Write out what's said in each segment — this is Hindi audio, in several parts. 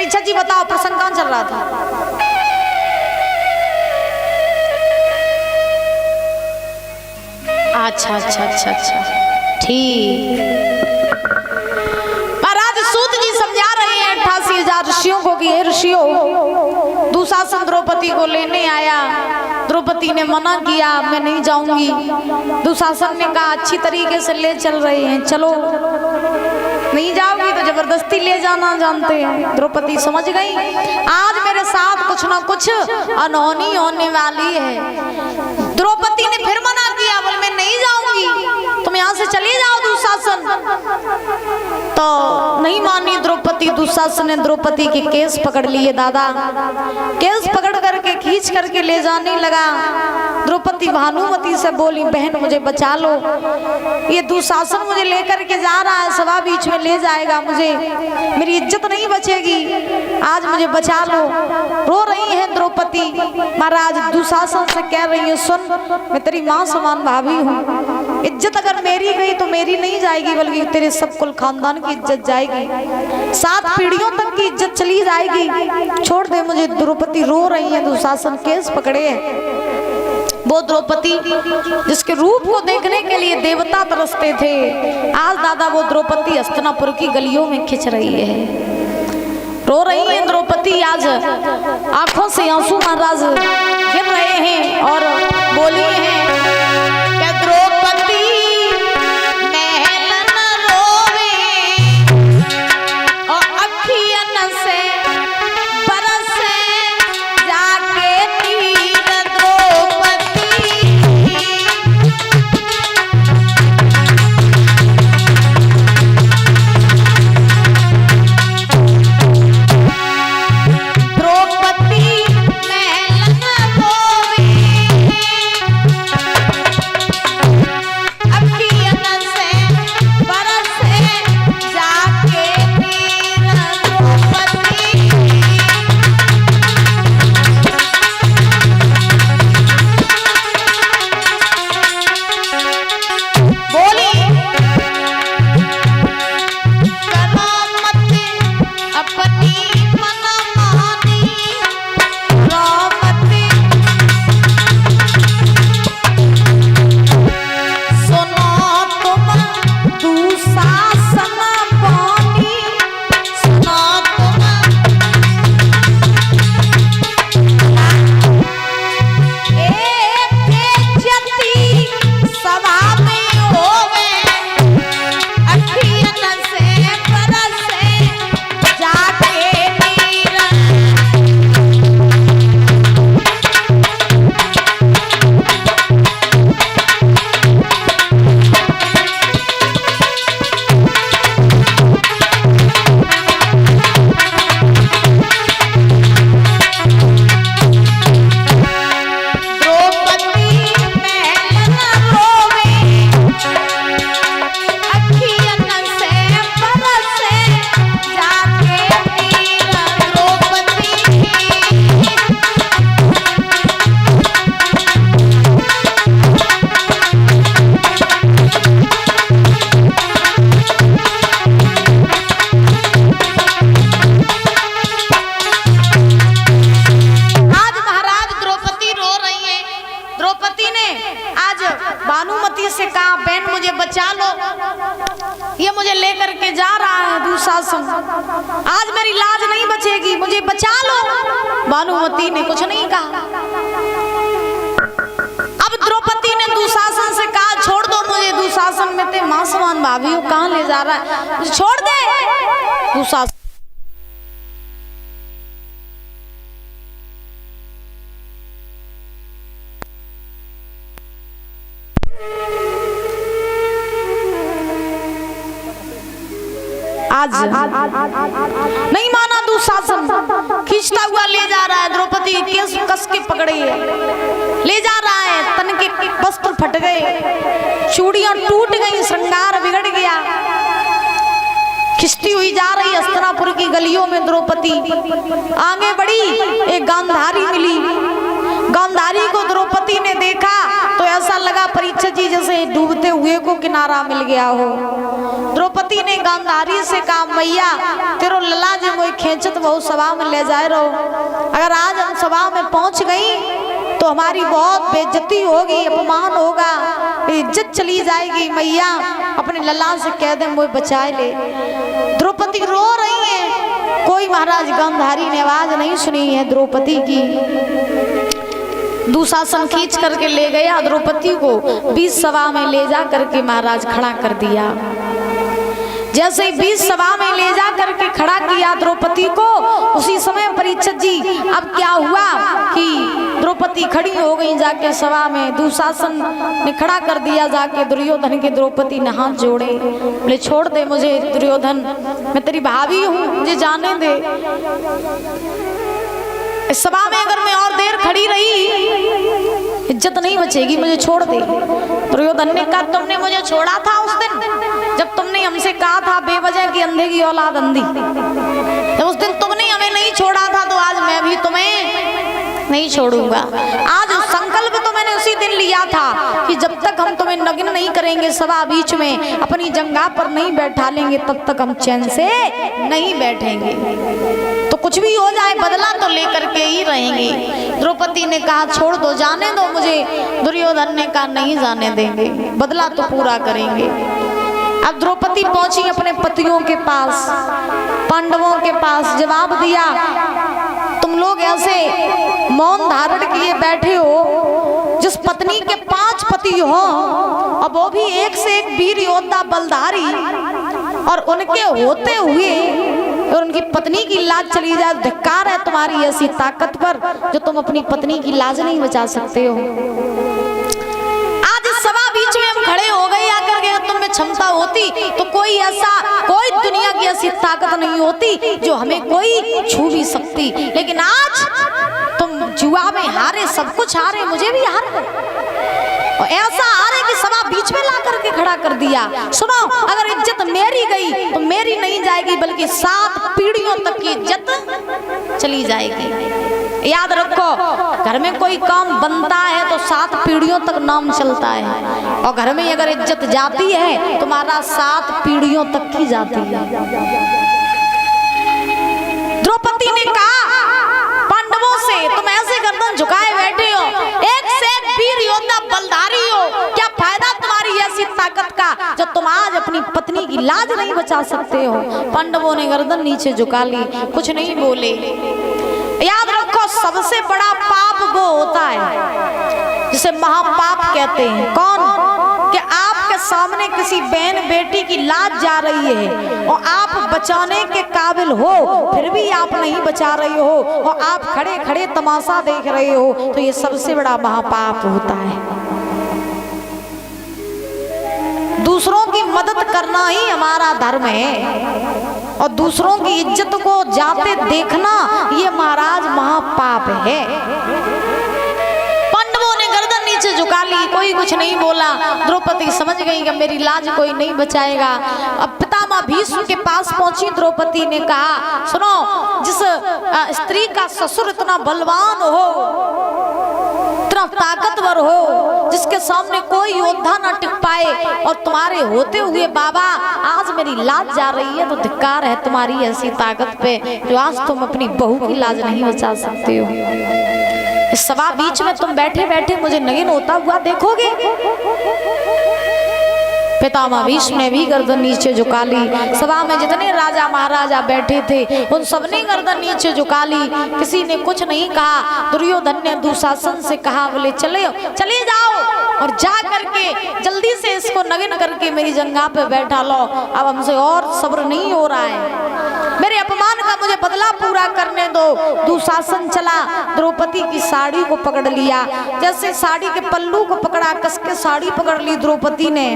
अच्छा जी बताओ प्रसंग कहाँ चल रहा था? अच्छा अच्छा अच्छा अच्छा ठीक। महाराज सूत जी समझा रहे हैं 88,000 ऋषियों को कि हे ऋषियों, दुशासन द्रौपदी को लेने आया, द्रौपदी ने मना किया मैं नहीं जाऊंगी। दुशासन ने कहा अच्छी तरीके से ले चल रहे हैं, चलो नहीं जाओगी तो जबरदस्ती ले जाना जानते हैं। द्रौपदी समझ गई आज मेरे साथ कुछ ना कुछ अनहोनी होने वाली है। द्रौपदी ने फिर मना किया, बोले मैं नहीं जाऊंगी, तुम यहाँ से चले जाओ दुशासन। तो नहीं मानी द्रौपदी। दुशासन ने द्रौपदी के केस पकड़ लिए दादा, केस पकड़ करके खींच करके ले जाने लगा। द्रौपदी भानुमति से बोली बहन मुझे बचा लो, ये दुशासन मुझे लेकर के जा रहा है, सभा बीच में ले जाएगा मुझे, मेरी इज्जत नहीं बचेगी, आज मुझे बचा लो। रो रही है द्रौपदी। महाराज दुशासन से कह रही है सुन मैं तेरी माँ समान भाभी हूँ, इज्जत अगर मेरी गई तो मेरी नहीं जाएगी बल्कि तेरे सब कुल खानदान की इज्जत जाएगी, 7 पीढ़ियों तक की इज्जत चली जाएगी, छोड़ दे मुझे। द्रौपदी रो रही है। दुशासन केस पकड़े हैं। वो द्रौपदी जिसके रूप को देखने के लिए देवता तरसते थे, आज दादा वो द्रौपदी हस्तिनापुर की गलियों में खिंच रही है, रो रही है द्रौपदी। आज आंखों से आंसू महाराज गिर रहे हैं और बोली हैं कि द्रौपदी महल न रोवे और अखियन से बरसे जाके तीर द्रौपदी। द्रौपदी महल न रोवे अखियन से बरसे जाके तीर द्रौपदी। बोली करो मत अपनी मनमानी, द्रौपदी सुनो तुम दुशासन पानी, सुनो तुम एक बेइज्जती सभा में होवे अखियन से बरसे जाके तीर। द्रौपदी महल न रोवे अखियन से बरसे जाके तीर द्रौपदी। आज महाराज द्रौपदी रो रही है। द्रौपदी ने आज भानुमति से कहा बहन मुझे बचा लो, ये मुझे लेकर के जा रहा है दुशासन, आज मेरी लाज नहीं बचेगी, मुझे बचा लो। भानुमति ने कुछ नहीं कहा। अब द्रौपदी ने दुशासन से कहा छोड़ दो मुझे, दुशासन में ते मां समान भाभी हो, कहाँ ले जा रहा है, मुझे छोड़ दे। दुशासन आज नहीं माना। दुशासन खींचता हुआ ले जा रहा है, द्रौपदी केस कस के पकड़े है, ले जा रहा है। तन के वस्त्र फट गए, चूड़ियां टूट गई, श्रृंगार बिगड़ गया। खिंचती हुई जा रही हस्तिनापुर की गलियों में द्रौपदी। आगे बढ़ी, एक गांधारी मिली। गांधारी को द्रौपदी ने देखा तो ऐसा लगा परीक्षित जी जैसे डूबते हुए को किनारा मिल गया हो। द्रौपदी ने गांधारी से कहा, मैया तेरो लला जी मोई खेचत बहु सभा में ले जाए रहो, अगर आज हम सभा में पहुंच गई तो हमारी बहुत बेइज्जती होगी, अपमान होगा, इज्जत चली जाएगी। मैया अपने लला से कह दे मोई बचाए ले। द्रौपदी रो रही है, कोई महाराज गांधारी ने आवाज नहीं सुनी है द्रौपदी की। दुशासन खींच करके ले गया द्रौपदी को, बीच सभा में ले जा करके महाराज खड़ा कर दिया। जैसे ही बीच सभा में ले जा करके खड़ा किया द्रौपदी को, उसी समय परीक्षित जी अब क्या हुआ कि द्रौपदी खड़ी हो गई जाके सभा में। दुशासन ने खड़ा कर दिया जाके दुर्योधन के। द्रौपदी ने हाथ जोड़े, बोले छोड़ दे मुझे दुर्योधन, मैं तेरी भाभी हूँ, मुझे जाने दे। इस सभा में अगर मैं और देर खड़ी रही इज्जत नहीं बचेगी, मुझे छोड़ दे। दुर्योधन ने कहा, तुमने मुझे छोड़ा था उस दिन जब तुमने हमसे कहा था बेवजह की अंधे की औलाद अंधी। जब उस दिन तुमने हमें नहीं छोड़ा था तो आज मैं भी तुम्हें नहीं छोड़ूंगा। आज संकल्प तो मैंने उसी दिन लिया था कि जब तक हम तुम्हें नग्न नहीं करेंगे, सभा बीच में अपनी जंगा पर नहीं बैठा लेंगे, तब तक हम चैन से नहीं बैठेंगे। तो कुछ भी हो जाए बदला तो लेकर के ही रहेंगे। द्रौपदी ने कहा छोड़ दो, जाने दो मुझे। दुर्योधन ने कहा नहीं जाने देंगे, बदला तो पूरा करेंगे। अब द्रौपदी पहुंची अपने पतियों के पास, पांडवों के पास, जवाब दिया, तुम लोग ऐसे मौन धारण किए बैठे हो, जिस पत्नी के 5 पति हो और वो भी एक से एक वीर योद्धा बलधारी, और उनके होते हुए और उनकी पत्नी की लाज चली जाए, धिक्कार है तुम्हारी ऐसी ताकत पर जो तुम अपनी पत्नी की लाज नहीं बचा सकते हो। आज इस सभा बीच में हम खड़े हो गए आकर के, तुम में क्षमता होती तो कोई दुनिया की ऐसी ताकत नहीं होती जो हमें कोई छू भी सकती। लेकिन आज तुम जुआ में हारे, सब कुछ हारे, मुझे भी हार गए, और ऐसा हारे कि सभा बीच में ला करके खड़ा कर दिया। सुनो, अगर इज्जत मेरी गई तो मेरी नहीं जाएगी, बल्कि 7 पीढ़ियों तक की इज्जत चली जाएगी। याद रखो, घर में कोई काम बनता है तो 7 पीढ़ियों तक नाम चलता है, और घर में अगर इज्जत जाती है तुम्हारा 7 पीढ़ियों तक की जाती है। द्रौपदी ने कहा पांडवों से, तुम ऐसे गर्दन झुकाए बैठे हो, एक से एक वीर योद्धा बलधारी हो, क्या फायदा तुम्हारी ऐसी ताकत का जो तुम आज अपनी पत्नी की लाज नहीं बचा सकते हो। पांडवों ने गर्दन नीचे झुका ली, कुछ नहीं बोले। याद रखो, सबसे बड़ा पाप वो होता है जिसे महापाप कहते हैं। कौन? कि आपके सामने किसी बहन बेटी की लाज जा रही है और आप बचाने के काबिल हो, फिर भी आप नहीं बचा रहे हो, और आप खड़े खड़े तमाशा देख रहे हो, तो ये सबसे बड़ा महापाप होता है। दूसरों की मदद करना ही हमारा धर्म है, और दूसरों की इज्जत को जाते देखना ये महाराज महापाप है। पांडवों ने गर्दन नीचे झुका ली, कोई कुछ नहीं बोला। द्रौपदी समझ गई कि मेरी लाज कोई नहीं बचाएगा। अब पितामह भीष्म के पास पहुंची द्रौपदी ने कहा, सुनो, जिस स्त्री का ससुर इतना बलवान हो, इतना ताकतवर हो, जिसके सामने कोई योद्धा ना टिक पाए, और तुम्हारे होते हुए बाबा आज मेरी लाज जा रही है, तो धिक्कार है तुम्हारी ऐसी ताकत पे जो आज तुम अपनी बहू की लाज नहीं बचा सकते हो। इस सभा बीच में तुम बैठे बैठे मुझे नगिन होता हुआ देखोगे? पितामह भीष्म ने भी गर्दन नीचे झुका ली। सभा में जितने राजा महाराजा बैठे थे उन सबने गर्दन नीचे झुका ली, किसी ने कुछ नहीं कहा। दुर्योधन ने दुशासन से कहा, बोले चले जाओ और जा करके जल्दी से इसको नगिन करके मेरी जंगा पे बैठा लो, अब हमसे और सब्र नहीं हो रहा है, मेरे अपमान का मुझे बदला पूरा करने दो। दुशासन चला, द्रौपदी की साड़ी को पकड़ लिया, जैसे साड़ी के पल्लू को पकड़ा, कस के साड़ी पकड़ ली द्रौपदी ने,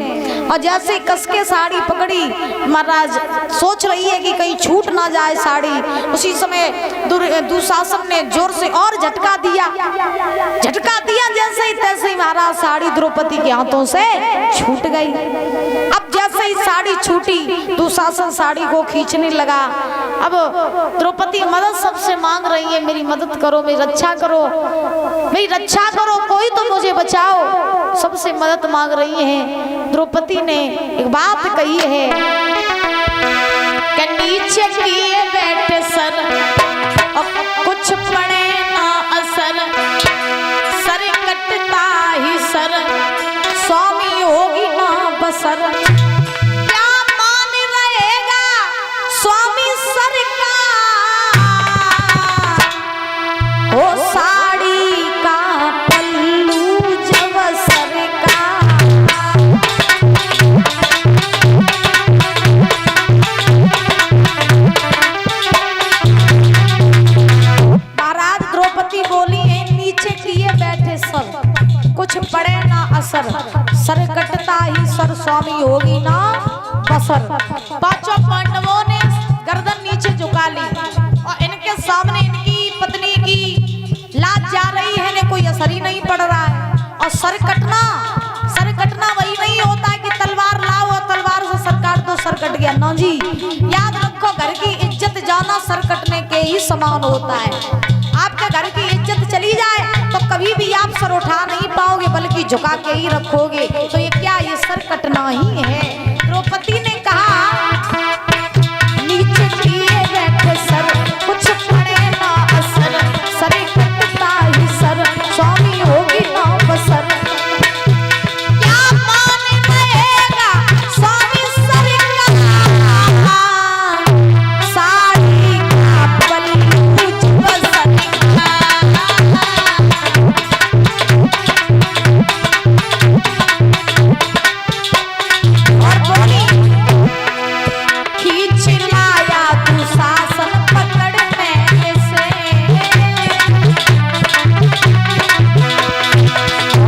और जैसे कस के साड़ी पकड़ी, महाराज सोच रही है कि कहीं छूट ना जाए साड़ी, उसी समय दुशासन ने जोर से और झटका दिया जैसे ही तैसे ही महाराज साड़ी द्रौपदी के हाथों से छूट गई। अब जैसे से ही साड़ी छूटी, दुशासन साड़ी को खींचने लगा। अब द्रौपदी मदद सबसे मांग रही है, मेरी मदद करो, मेरी रक्षा करो, मेरी रक्षा करो, कोई तो मुझे बचाओ। सबसे मदद मांग रही है। द्रौपदी ने एक बात कही है कि नीचे किए बैठे सर और कुछ पड़े ना असर, सर कटता ही सर स्वामी होगी ना बसर। क्या मान रहेगा स्वामी सर का, हो साड़ी का पल्लू जब सर का। महाराज द्रौपदी बोली है, नीचे किए बैठे सर कुछ पड़े ना असर, सर कटता ही सर स्वामी होगी ना बसर। पांचों पांडवों ने गर्दन नीचे झुका ली और इनके सामने इनकी पत्नी की लाज जा रही है, ने कोई असर ही नहीं पड़ रहा है। और सर कटना वही नहीं होता है कि तलवार लाओ और तलवार से सर काट दो, सर कट गया ना जी। याद रखो, घर की इज्जत जाना सर कटने के ही समान होता है। आपके घर की इज्जत चली जाए तो कभी भी आप सर उठा नहीं पाओगे, बल्कि झुका के ही रखोगे। तो ये क्या, ये सर कटना ही है। द्रौपदी ने कहा नीचे किए बैठे सर कुछ पड़े ना असर, सर कटता ही सर स्वामी होगी ना बसर। क्या मान रहेगा स्वामी सर का, साड़ी का पल्लू जब सर का। और बोली खींच लाया दुशासन पकड़ में से,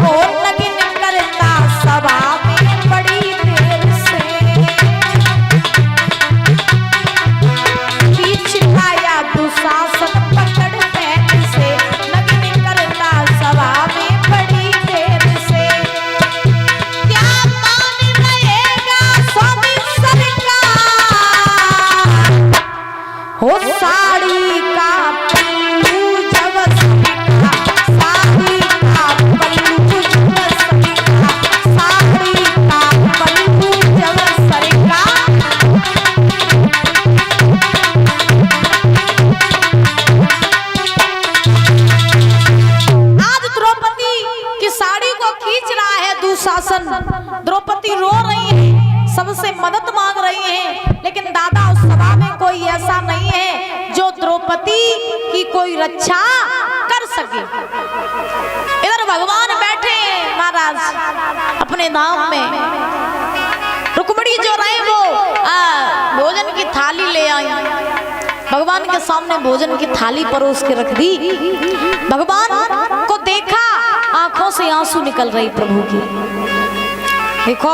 और लगन करता सभा में बड़ी देर से। खींच लाया दुशासन पकड़ में से, लगन करता सभा में बड़ी देर से। क्या मान रहेगा स्वामी सर का, हो साड़ी का पल्लू जब सर का, साड़ी का पल्लू जब सर का, साड़ी का पल्लू जब सर का। आज द्रौपदी की साड़ी को खींच रहा है दुशासन। द्रौपदी रो रही है, सबसे मदद मांग रही है, लेकिन दादा उस सभा में कोई ऐसा नहीं है जो द्रौपदी की कोई रक्षा कर सके। इधर भगवान बैठे हैं महाराज अपने धाम में। रुक्मिणी जो रहे वो भोजन की थाली ले आई, भगवान के सामने भोजन की थाली परोस के रख दी। भगवान को देखा, आंखों से आंसू निकल रही प्रभु की। देखो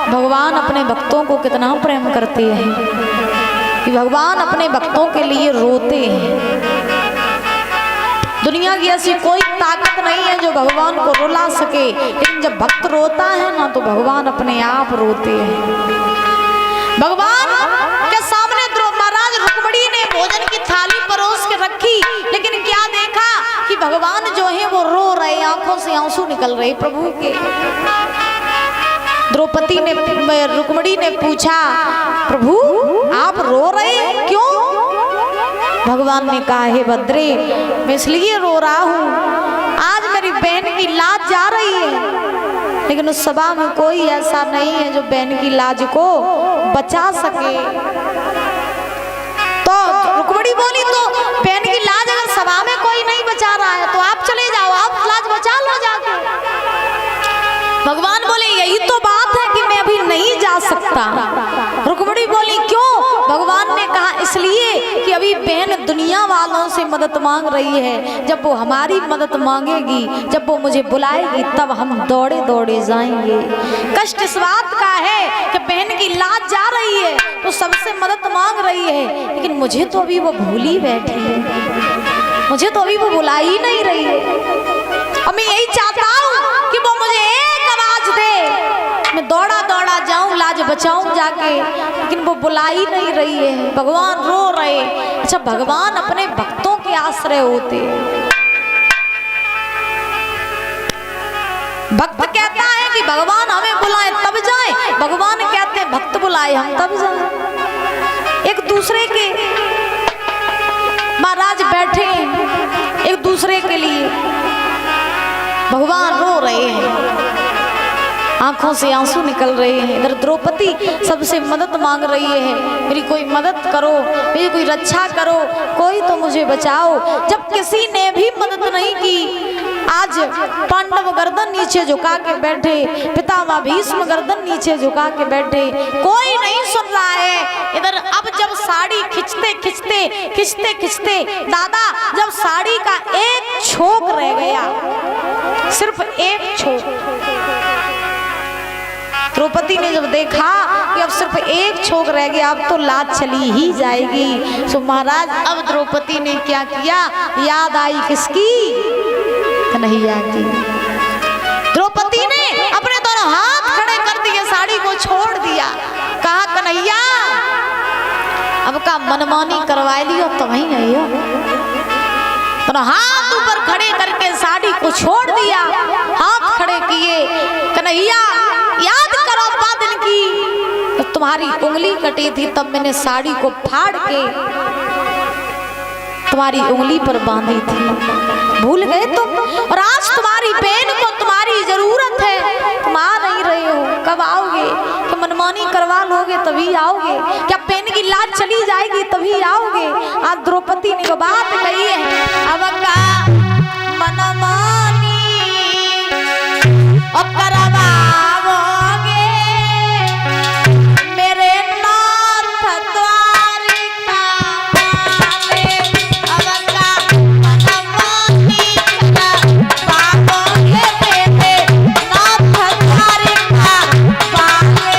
भगवान अपने भक्तों को कितना प्रेम करते हैं कि भगवान अपने भक्तों के लिए रोते हैं। दुनिया की ऐसी कोई ताकत नहीं है जो भगवान को रुला सके, लेकिन जब भक्त रोता है ना तो भगवान अपने आप रोते हैं। भगवान के सामने महाराज रुक्मिणी ने भोजन की थाली परोस के रखी, लेकिन क्या देखा कि भगवान जो है वो रो रहे, आंखों से आंसू निकल रहे प्रभु के। द्रौपदी ने रुक्मिणी ने पूछा, प्रभु आप रो रहे क्यों? भगवान ने कहा, हे भद्रे मैं इसलिए रो रहा हूँ, आज मेरी बहन की लाज जा रही है, लेकिन उस सभा में कोई ऐसा नहीं है जो बहन की लाज को बचा सके। तो रुक्मिणी बोली, तो बहन की लाज अगर सभा में कोई नहीं बचा रहा है तो आप चले जाओ, आप लाज बचा लो जाके। भगवान बोले, यही तो बात है कि मैं अभी नहीं जा सकता। रुक्मिणी बोली, क्यों? भगवान ने कहा, इसलिए कि अभी बहन दुनिया वालों से मदद मांग रही है, जब वो हमारी मदद मांगेगी, जब वो मुझे बुलाएगी, तब हम दौड़े दौड़े जाएंगे। कष्ट इस बात का है कि बहन की लाज जा रही है तो सबसे मदद मांग रही है, लेकिन मुझे तो अभी वो भूली बैठी है, मुझे तो अभी वो बुला ही नहीं रही है। और मैं यही चाहता हूँ कि वो मुझे एक आवाज दे, मैं दौड़ा दौड़ा जाऊं, लाज बचाऊं जाके, लेकिन वो बुला ही नहीं रही है। भगवान रो रहे। अच्छा, भगवान अपने भक्तों के आश्रय होते हैं। भक्त कहता है कि भगवान हमें बुलाए तब जाए, भगवान कहते हैं भक्त बुलाए हम तब जाए। एक दूसरे के महाराज बैठे एक दूसरे के लिए, भगवान रो रहे हैं, आंखों से आंसू निकल रहे हैं। इधर द्रौपदी सबसे मदद मांग रही है, मेरी कोई मदद करो, मेरी कोई रक्षा करो, कोई तो मुझे बचाओ। जब किसी ने भी मदद नहीं की, आज पांडव गर्दन नीचे झुका के बैठे, पितामह भीष्म गर्दन नीचे झुका के बैठे, कोई नहीं सुन रहा है। इधर अब जब साड़ी खिंचते खिंचते खिंचते खिंचते दादा जब साड़ी का एक छोक रह गया, सिर्फ एक छोक, द्रौपदी ने जब देखा कि अब सिर्फ एक छोक रह गया, अब तो लाज चली ही जाएगी। सो महाराज अब द्रौपदी ने क्या किया, याद आई किसकी, कन्हैया की। द्रौपदी ने अपने दोनों हाथ खड़े कर दिए, साड़ी को छोड़ दिया, कहा कन्हैया अब का मनमानी करवा लियो तो वहीं आई हो। तो हाथ ऊपर खड़े करके साड़ी को छोड़ दिया, हाथ खड़े किए, कन्हैया याद करो बादल की, तो तुम्हारी उंगली कटी थी तब मैंने साड़ी को फाड़ के तुम्हारी उंगली पर बांधी थी, भूल गए तुम? और आज तुम्हारी बहन को तुम्हारी जरूरत है, तुम आ नहीं रहे हो, कब आओगे? कि मनमानी करवा लोगे तभी आओगे? क्या बहन की लाज चली जाएगी तभी आओगे? आज द्रौपदी ने वो बात कही है, अब का मनमानी और करवाओगे मेरे नाथ द्वारिका में, अब का मनमानी करवाओगे मेरे नाथ द्वारिका में।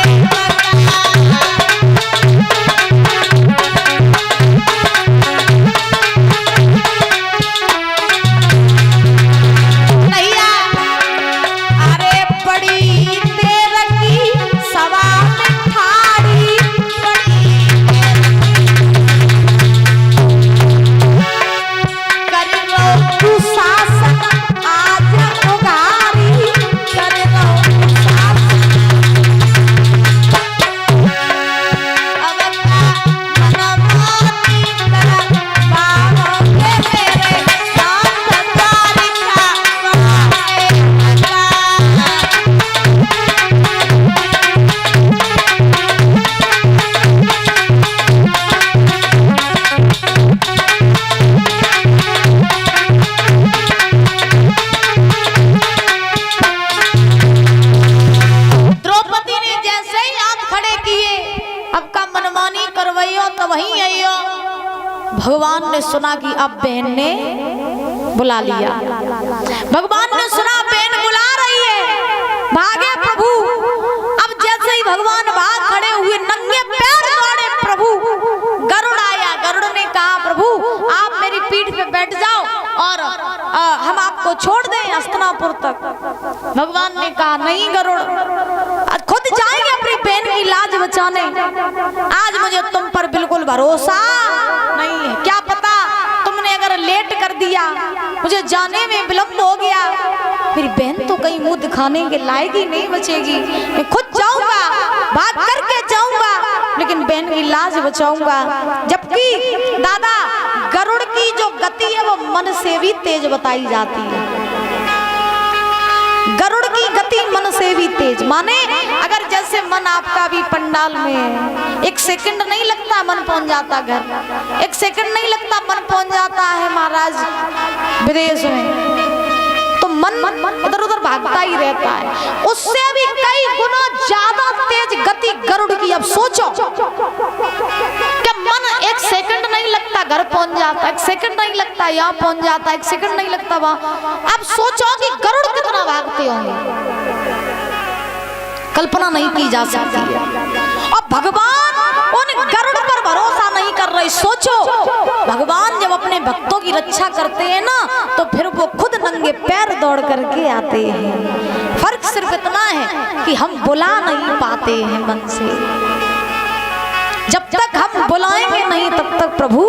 भगवान ने सुना कि अब बहन ने बुला लिया, भगवान ने सुना बहन बुला रही है, भागे प्रभु। अब जैसे ही भगवान भाग खड़े हुए, नंगे पैर दौड़े प्रभु, गरुड़ आया, गरुड़ ने कहा प्रभु आप मेरी पीठ पे बैठ जाओ और हम आपको छोड़ दें हस्तिनापुर तक। भगवान ने कहा नहीं गरुड़, खुद जाएंगे अपनी बहन की लाज बचाने, आज मुझे तुम पर बिल्कुल भरोसा नहीं है, क्या पता तुमने अगर लेट कर दिया, मुझे जाने में विलंब हो गया, मेरी बहन तो कहीं मुंह दिखाने के लायक ही नहीं बचेगी, मैं खुद जाऊंगा, भाग करके जाऊंगा, लेकिन बहन की लाज बचाऊंगा। जबकि दादा गरुड़ की जो गति है वो मन से भी तेज बताई जाती है, गरुड़ की गति मन से भी तेज, माने अगर जैसे मन आपका भी पंडाल में एक सेकंड नहीं लगता मन पहुंच जाता घर, एक सेकंड नहीं लगता मन पहुंच जाता है महाराज विदेश में, तो मन इधर उधर भागता ही रहता है, उससे भी कई गुना ज्यादा तेज गति गरुड़ की। अब सोचो कि मन एक सेकंड नहीं लगता घर पहुंच जाता, एक सेकंड नहीं लगता यहाँ पहुंच जाता, एक सेकंड नहीं लगता वहां। अब सोचो कि गरुड़ कितना भागते होंगे, कल्पना नहीं की जा सकती है। और भगवान उन गरुड़ पर भरोसा नहीं कर रहे। सोचो भगवान जब अपने भक्तों की रक्षा करते हैं ना, तो फिर वो खुद नंगे पैर दौड़ करके आते हैं। फर्क सिर्फ इतना है कि हम बुला नहीं पाते हैं मन से। जब तक हम बुलाएंगे नहीं तब तक प्रभु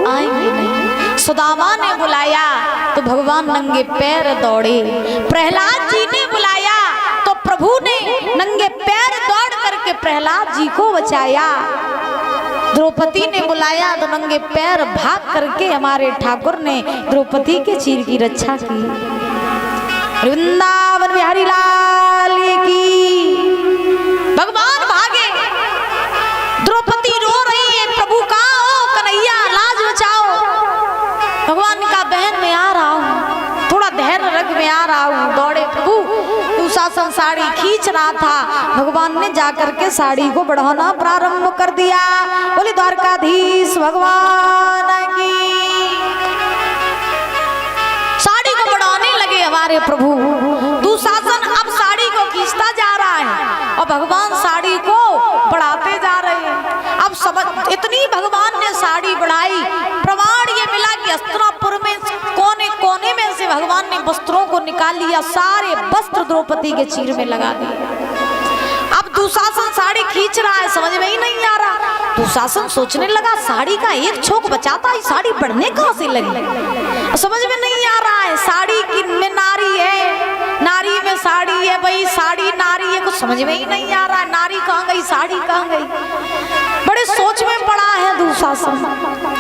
आएंगे नहीं। सुदामा ने बुलाया तो भगवान नंगे पैर दौड़े। प्रहलाद जी ने बुलाया तो प्रभु ने नंगे पैर दौड़ करके प्रहलाद जी को बचाया। द्रौपदी ने बुलाया तो नंगे पैर भाग करके हमारे ठाकुर ने द्रौपदी के चीर की रक्षा की। वृंदावन बिहारी लाल की। भगवान भागे, द्रौपदी रो रही है, प्रभु कहाँ हो? कन्हैया लाज बचाओ। भगवान ने कहा बहन मैं आ रहा हूँ, थोड़ा धैर्य रख, मैं आ रहा हूँ। दौड़े प्रभु, दुशासन साड़ी खींच रहा था, भगवान ने जाकर के साड़ी को बढ़ाना प्रारंभ कर दिया। बोले द्वारकाधीश भगवान की। साड़ी को बढ़ाने लगे हमारे प्रभु। दुशासन अब साड़ी को खींचता जा रहा है और भगवान साड़ी को बढ़ाते जा रहे हैं। अब सब इतनी भगवान ने साड़ी बढ़ाई, प्रमाण ये मिला कि हस्तिनापुर में कोने कोने में से भगवान ने वस्त्रों को निकाल लिया, सारे वस्त्र द्रौपदी के चीर में लगा दिए। अब दुशासन साड़ी खींच रहा है, समझ में ही नहीं आ रहा। दुशासन सोचने लगा साड़ी का एक छोक बचाता है, साड़ी बढ़ने कहां से लगी, समझ में नहीं आ रहा है। साड़ी की में नारी है, नारी में साड़ी है, भाई साड़ी नारी है, कुछ समझ में ही नहीं आ रहा है। नारी कहाँ गई, साड़ी कहाँ गई, बड़े सोच में पड़ा है। दुशासन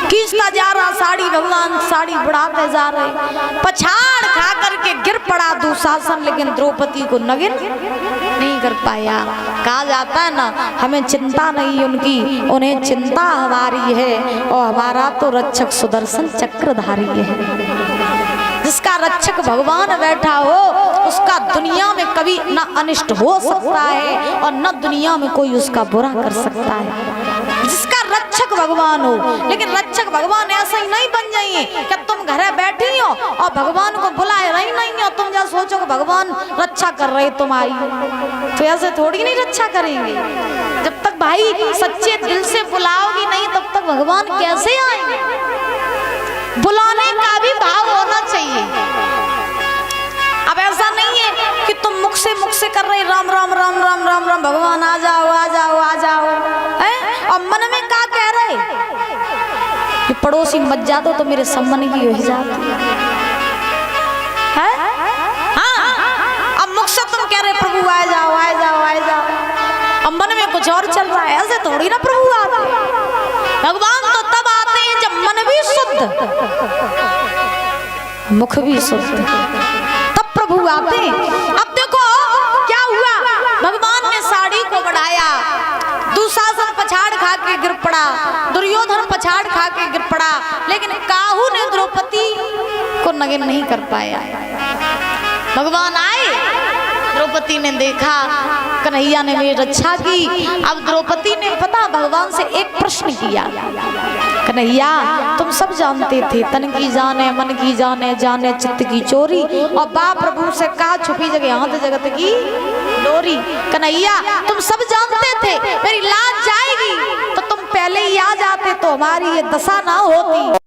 खींचता जा रहा साड़ी, भगवान साड़ी बढ़ाते जा रहे। पछाड़ खा करके गिर पड़ा दुशासन, लेकिन द्रौपदी को नगिन नहीं कर पाया। कहा जाता है ना, हमें चिंता नहीं उनकी, उन्हें चिंता हमारी है, और हमारा तो रक्षक सुदर्शन चक्रधारी है। जिसका रक्षक भगवान बैठा हो उसका दुनिया में कभी न अनिष्ट हो सकता है और न दुनिया में कोई उसका बुरा कर सकता है। जिसका रक्षक भगवान हो, लेकिन रक्षक भगवान ऐसा ही नहीं बन जाइए कि तुम घर बैठी हो और भगवान को बुलाए रही नहीं हो, तुम जब सोचो कि भगवान रक्षा कर रहे तुम्हारी, तो ऐसे थोड़ी नहीं रक्षा करेंगे। जब तक भाई सच्चे दिल से बुलाओगी नहीं तब तक भगवान कैसे आएंगे। बुलाने का भी भाव होना चाहिए। अब ऐसा नहीं है कि तुम मुख से कर रहे राम राम राम राम राम राम भगवान आ जाओ आ जाओ आ जाओ, हैं? और मन में क्या कह रहे कि पड़ोसी मत जा दो तो मेरे सम्मान की हो जाती है। हाँ, अब मुख से तुम कह रहे प्रभु आ जाओ आ जाओ आ जाओ, अब मन में कुछ और चल रहा है। ऐसे थोड़ी ना प्रभु आते। भगवान तो तब आते हैं जब मन भी शुद्ध, मुख भी शुद्ध, तब प्रभु आते हैं। अब देखो क्या हुआ, भगवान ने साड़ी को बढ़ाया, दुशासन पछाड़ खा के गिर पड़ा, दुर्योधन पछाड़ खा के गिर पड़ा, लेकिन काहू ने द्रौपदी को नगिन नहीं कर पाया। भगवान आए, द्रौपदी ने देखा कन्हैया ने मेरी रक्षा की। अब द्रौपदी ने पता भगवान से एक प्रश्न किया, कन्हैया तुम सब जानते थे तन की जाने मन की जाने जाने चित्त की चोरी, और बाप प्रभु से कहा छुपी जगह हाथ जगत की डोरी। कन्हैया तुम सब जानते थे मेरी लाज जाएगी, तो तुम पहले ही आ जाते तो हमारी ये दशा ना होती।